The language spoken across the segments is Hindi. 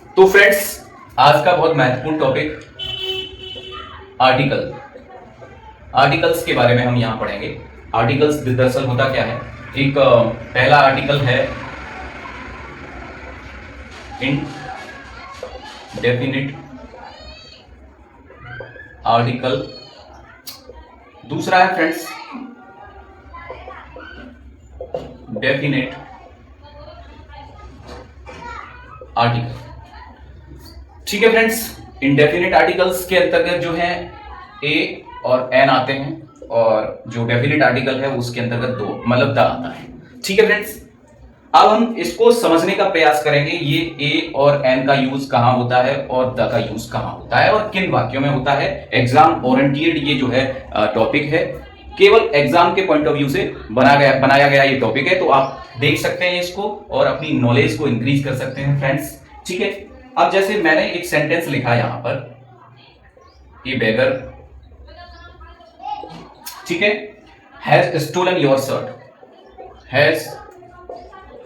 तो फ्रेंड्स, आज का बहुत महत्वपूर्ण टॉपिक आर्टिकल आर्टिकल्स के बारे में हम यहां पढ़ेंगे। आर्टिकल्स दरअसल होता क्या है। एक पहला आर्टिकल है इनडेफिनिट आर्टिकल, दूसरा है फ्रेंड्स डेफिनेट आर्टिकल। ठीक है फ्रेंड्स, इनडेफिनेट आर्टिकल्स के अंतर्गत जो है ए और एन आते हैं और जो डेफिनेट आर्टिकल है उसके अंतर्गत दो मतलब द आता है। ठीक है फ्रेंड्स, अब हम इसको समझने का प्रयास करेंगे। ये ए और एन का यूज कहां होता है और द का यूज कहां होता है और किन वाक्यों में होता है। एग्जाम ओरिएंटेड ये जो है टॉपिक है, केवल एग्जाम के पॉइंट ऑफ व्यू से बनाया गया ये टॉपिक है। तो आप देख सकते हैं इसको और अपनी नॉलेज को इंक्रीज कर सकते हैं फ्रेंड्स। ठीक है, अब जैसे मैंने एक सेंटेंस लिखा यहां पर, ए बेगर, ठीक है, has stolen your shirt, has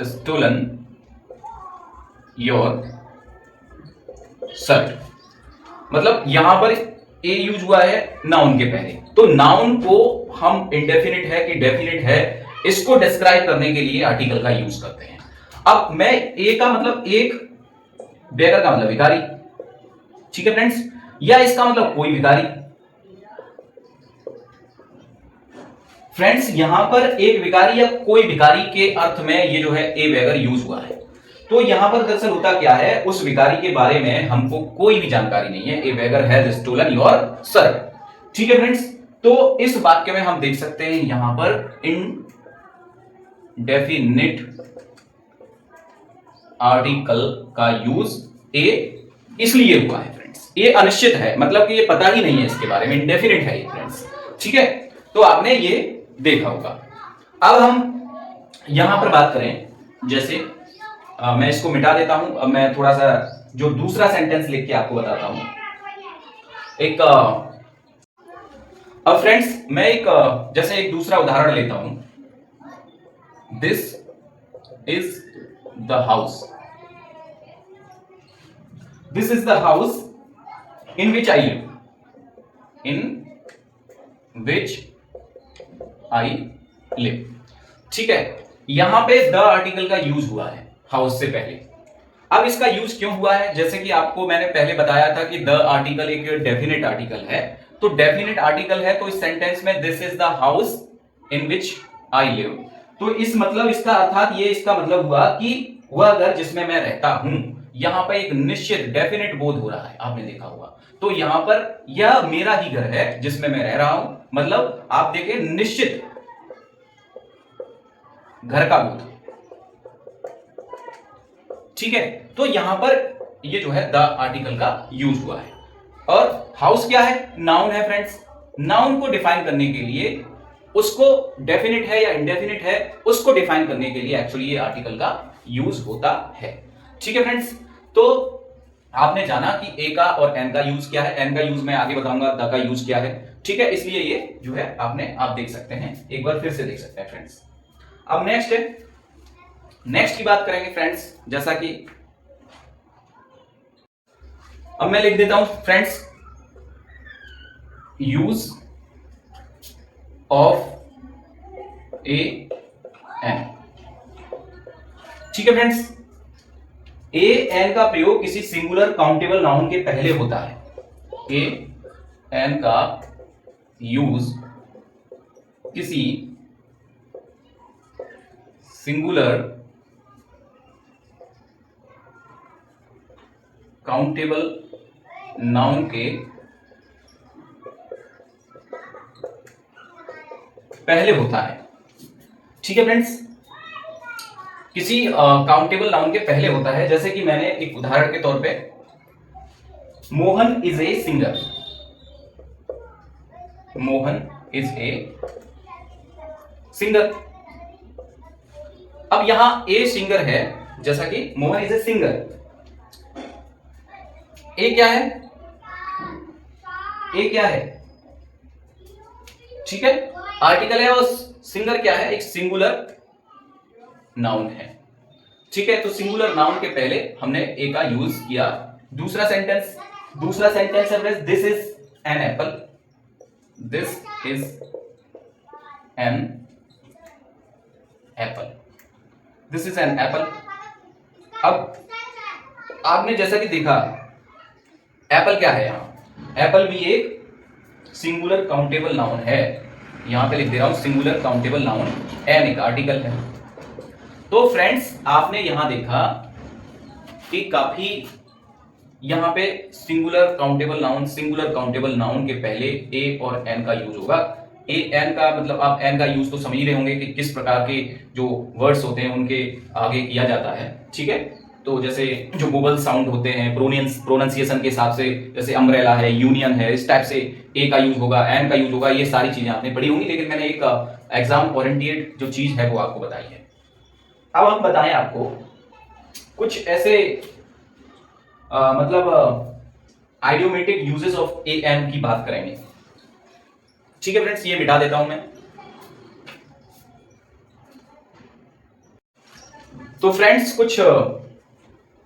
stolen your shirt. मतलब यहां पर ए यूज हुआ है नाउन के पहले, तो नाउन को हम इंडेफिनिट है कि डेफिनिट है इसको डिस्क्राइब करने के लिए आर्टिकल का यूज करते हैं। अब मैं ए का मतलब एक, बेगर का मतलब भिखारी, ठीक है फ्रेंड्स, या इसका मतलब कोई भिखारी। फ्रेंड्स यहां पर एक भिखारी या कोई भिखारी के अर्थ में ये जो है ए बेगर यूज हुआ है। तो यहां पर दरअसल होता क्या है, उस भिखारी के बारे में हमको कोई भी जानकारी नहीं है। ए बेगर हैज स्टोलन योर शर्ट। ठीक है फ्रेंड्स, तो इस वाक्य में हम देख सकते हैं यहां पर इनडेफिनिट आर्टिकल का यूज ए इसलिए हुआ है फ्रेंड्स। ये अनिश्चित है, मतलब कि ये पता ही नहीं है इसके बारे में, इनडेफिनिट है ये फ्रेंड्स। ठीक है, तो आपने ये देखा होगा। अब हम यहां पर बात करें, जैसे मैं इसको मिटा देता हूं। अब मैं थोड़ा सा जो दूसरा सेंटेंस लिख के आपको बताता हूं। एक अब फ्रेंड्स मैं एक जैसे एक दूसरा उदाहरण लेता हूं। This is the house, this is the house in which I live, in which I live. ठीक है, यहां पे द आर्टिकल का यूज हुआ है हाउस से पहले। अब इसका यूज क्यों हुआ है, जैसे कि आपको मैंने पहले बताया था कि द आर्टिकल एक डेफिनेट आर्टिकल है। तो डेफिनेट आर्टिकल है तो इस सेंटेंस में this is the house in which I live, तो इस मतलब इसका अर्थात ये इसका मतलब हुआ कि वह घर जिसमें मैं रहता हूं। यहां पर एक निश्चित डेफिनेट बोध हो रहा है, आपने देखा होगा। तो यहां पर यह मेरा ही घर है जिसमें मैं रह रहा हूं, मतलब आप देखें निश्चित घर का बोध। ठीक है, तो यहां पर ये जो है द आर्टिकल का यूज हुआ है। और हाउस क्या है, नाउन है फ्रेंड्स। नाउन को डिफाइन करने के लिए, उसको डेफिनिट है या इंडेफिनिट है उसको डिफाइन करने के लिए एक्चुअली ये आर्टिकल का यूज होता है। ठीक है फ्रेंड्स, तो आपने जाना कि ए का और एन का यूज क्या है, एन का यूज मैं आगे बताऊंगा, द का यूज क्या है। ठीक है, इसलिए ये जो है आप देख सकते हैं, एक बार फिर से देख सकते हैं फ्रेंड्स। अब नेक्स्ट है, नेक्स्ट की बात करेंगे फ्रेंड्स। जैसा कि अब मैं लिख देता हूं friends, use of a an. ठीक है फ्रेंड्स, ए एन का प्रयोग किसी सिंगुलर काउंटेबल नाउन के पहले होता है। ए एन का यूज किसी सिंगुलर काउंटेबल नाउन के पहले होता है। ठीक है फ्रेंड्स, किसी काउंटेबल नाउन के पहले होता है। जैसे कि मैंने एक उदाहरण के तौर पे, Mohan is a singer, Mohan is a singer. अब यहां ए सिंगर है, जैसा कि मोहन इज ए सिंगर। ए क्या है, ए क्या है, ठीक है, आर्टिकल है और सिंगर क्या है, एक सिंगुलर नाउन है। ठीक है, तो सिंगुलर नाउन के पहले हमने ए का यूज किया। दूसरा सेंटेंस है friends, this is an apple, this is an apple, this is an apple. अब आपने जैसा कि देखा एप्पल क्या है, यहां एप्पल भी एक सिंगुलर काउंटेबल नाउन है, यहां पे लिख दे रहा हूं सिंगुलर काउंटेबल नाउन, एन एक आर्टिकल है। तो फ्रेंड्स आपने यहां देखा कि काफी यहां पे सिंगुलर काउंटेबल नाउन के पहले ए और एन का यूज होगा। ए एन का मतलब आप एन का यूज तो समझ ही रहे होंगे कि किस प्रकार के जो वर्ड्स होते हैं उनके आगे किया जाता है, ठीक है। तो जैसे जो वोवल साउंड होते हैं प्रोनाउंसिएशन के हिसाब से, जैसे अम्ब्रेला है, यूनियन है, इस टाइप से ए का यूज होगा, एन का यूज होगा, ये सारी चीजें आपने पढ़ी होंगी, लेकिन मैंने एक एग्जाम ओरिएंटेड जो चीज है वो आपको बताई है। अब हम बताएं आपको कुछ ऐसे मतलब idiomatic uses of a an की बात करेंगे, ठीक है फ्रेंड्स। ये मिटा देता हूं मैं। तो फ्रेंड्स कुछ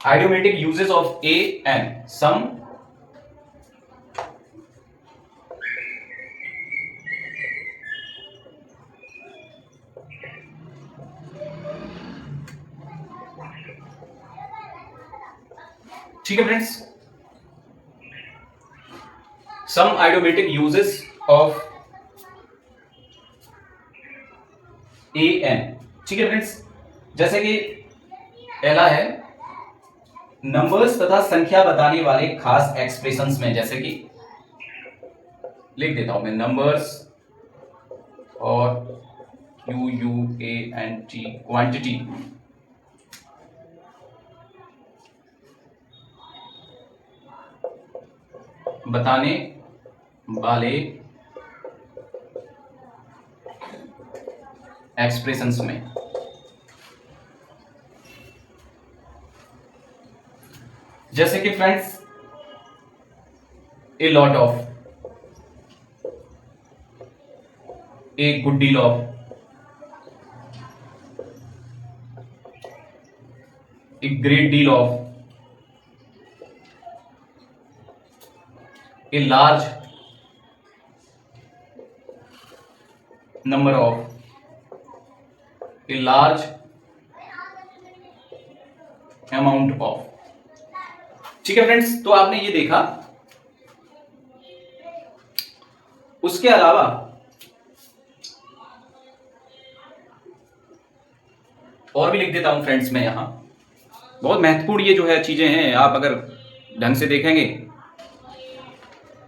idiomatic uses of a an, some ठीक है friends, some idiomatic uses of a an, ठीक है फ्रेंड्स। जैसे कि पहला है नंबर्स तथा संख्या बताने वाले खास एक्सप्रेशंस में, जैसे कि लिख देता हूं मैं नंबर्स और QUANT क्वांटिटी बताने वाले एक्सप्रेशंस में, जैसे कि friends a lot of, a good deal of, a great deal of, a large number of, a large amount of, ठीक है फ्रेंड्स। तो आपने ये देखा, उसके अलावा और भी लिख देता हूं फ्रेंड्स मैं यहां, बहुत महत्वपूर्ण ये जो है चीजें हैं, आप अगर ढंग से देखेंगे,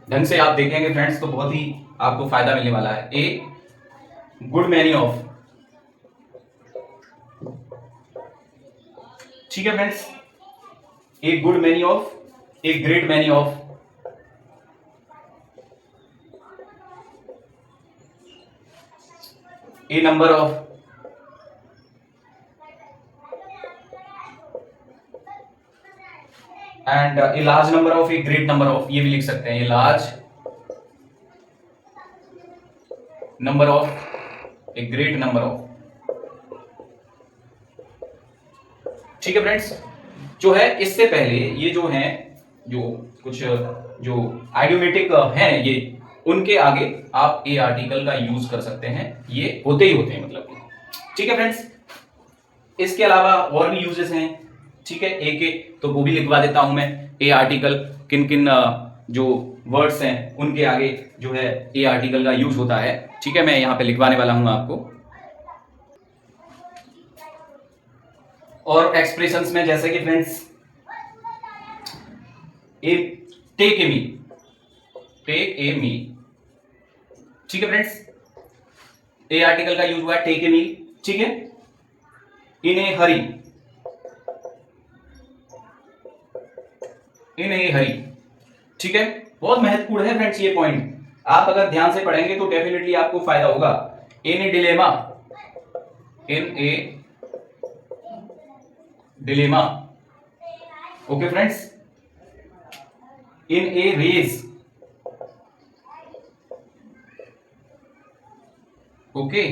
ढंग से आप देखेंगे फ्रेंड्स तो बहुत ही आपको फायदा मिलने वाला है। ए गुड मैनी ऑफ, ठीक है friends, a good many of, a great many of, A number of, and a large number of, a great number of, ये भी लिख सकते हैं, a large number of, a great number of, ठीक है फ्रेंड्स। जो है इससे पहले ये जो है जो कुछ जो आइडियोमेटिक हैं ये, उनके आगे आप ए आर्टिकल का यूज कर सकते हैं, ये होते ही होते हैं मतलब, ठीक है फ्रेंड्स। इसके अलावा और भी यूजेस हैं, ठीक है, ए के तो वो भी लिखवा देता हूं मैं, ए आर्टिकल किन किन जो वर्ड्स हैं उनके आगे जो है ए आर्टिकल का यूज होता है, ठीक है, मैं यहां पे लिखवाने वाला हूं आपको। और एक्सप्रेशंस में जैसे कि friends a take a meal, take a meal, ठीक है फ्रेंड्स, ए आर्टिकल का यूज हुआ टेक ए मील, ठीक है। इन ए हरी, इन ए हरी, ठीक है, बहुत महत्वपूर्ण है फ्रेंड्स ये पॉइंट, आप अगर ध्यान से पढ़ेंगे तो डेफिनेटली आपको फायदा होगा। इन ए डिलेमा, इन ए डिलेमा, ओके फ्रेंड्स, इन ए रेस, ओके,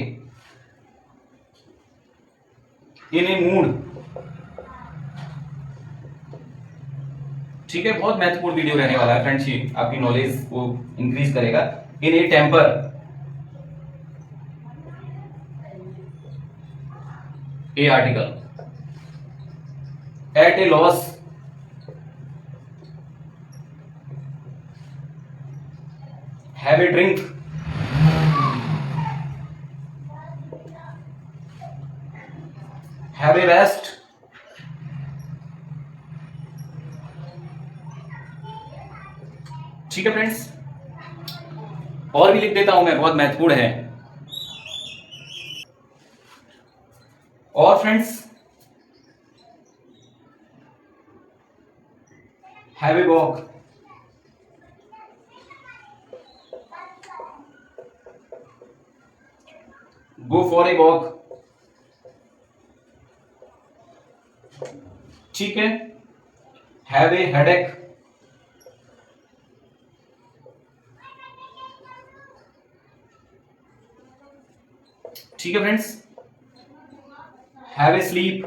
इन ए मूड, ठीक है, बहुत महत्वपूर्ण वीडियो रहने वाला है फ्रेंड्स, ये आपकी नॉलेज को इंक्रीज करेगा। In a temper, a article, at a loss, have a drink, have a rest, ठीक है फ्रेंड्स। और भी लिख देता हूं मैं, बहुत महत्वपूर्ण है। और friends, have a walk, go for a walk, ठीक है, हैव ए हेडेक, ठीक है फ्रेंड्स, हैव ए स्लीप,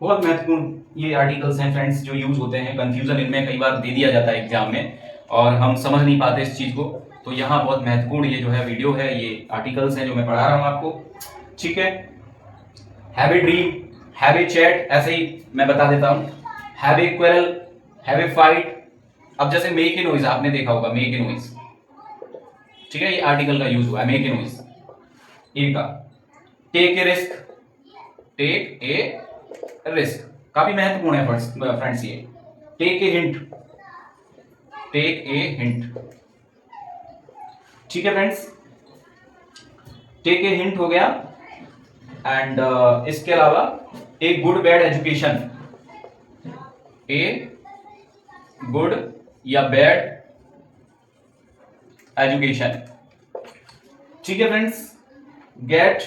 बहुत महत्वपूर्ण ये आर्टिकल्स हैं फ्रेंड्स जो यूज होते हैं। कंफ्यूजन इनमें कई बार दे दिया जाता है एग्जाम में और हम समझ नहीं पाते इस चीज को, तो यहाँ बहुत महत्वपूर्ण ये जो है वीडियो है, ये आर्टिकल्स हैं जो मैं पढ़ा रहा हूं आपको, ठीक है। Have a dream, have a chat, ऐसे ही मैं बता देता हूं, have a quarrel, have a fight. अब जैसे मेक ए नॉइज आपने देखा होगा, मेक ए नॉइज, ठीक है, ये आर्टिकल का यूज हुआ है, मेक ए नॉइज ए का। Take a risk, take a risk काफी महत्वपूर्ण है फ्रेंड्स ये। Take a hint, take a hint, ठीक है फ्रेंड्स, टेक ए हिंट हो गया। एंड इसके अलावा a good bad education, a good या बैड एजुकेशन, ठीक है फ्रेंड्स। गेट,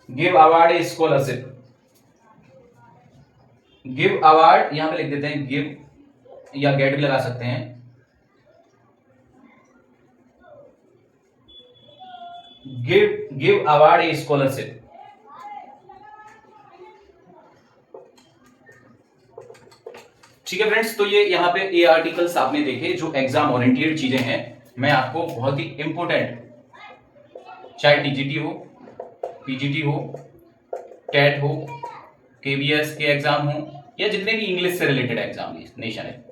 गिव अवार्ड ए स्कॉलरशिप, गिव अवार्ड यहां पे लिख देते हैं, गिव या गेट भी लगा सकते हैं। गिव अवार्ड ए स्कॉलरशिप, ठीक है फ्रेंड्स। तो ये यहाँ पे ए आर्टिकल्स आपने देखे जो एग्जाम ओरिएंटेड चीजें हैं। मैं आपको बहुत ही इंपॉर्टेंट, चाहे टीजीटी हो, पीजीटी हो, टेट हो, केबीएस के एग्जाम हो या जितने भी इंग्लिश से रिलेटेड एग्जाम नेशन है,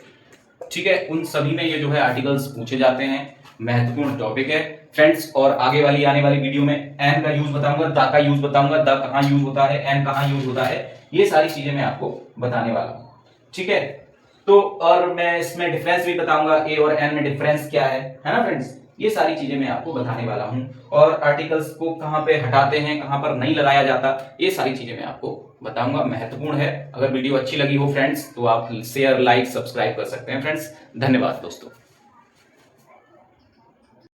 ठीक है, उन सभी में ये जो है आर्टिकल्स पूछे जाते हैं। महत्वपूर्ण टॉपिक है फ्रेंड्स। और आगे वाली आने वाली वीडियो में एन का यूज बताऊंगा, द का यूज बताऊंगा, द कहां यूज होता है, एन कहां यूज होता है, ये सारी चीजें मैं आपको बताने वाला हूं, ठीक है। तो और मैं इसमें डिफरेंस भी बताऊंगा, ए और एन में डिफरेंस क्या है ना फ्रेंड्स, ये सारी चीजें मैं आपको बताने वाला हूं। और आर्टिकल्स को कहां पे हटाते हैं, कहां पर नहीं लगाया जाता, ये सारी चीजें मैं आपको बताऊंगा। महत्वपूर्ण है। अगर वीडियो अच्छी लगी हो फ्रेंड्स तो आप शेयर, लाइक, सब्सक्राइब कर सकते हैं फ्रेंड्स। धन्यवाद दोस्तों।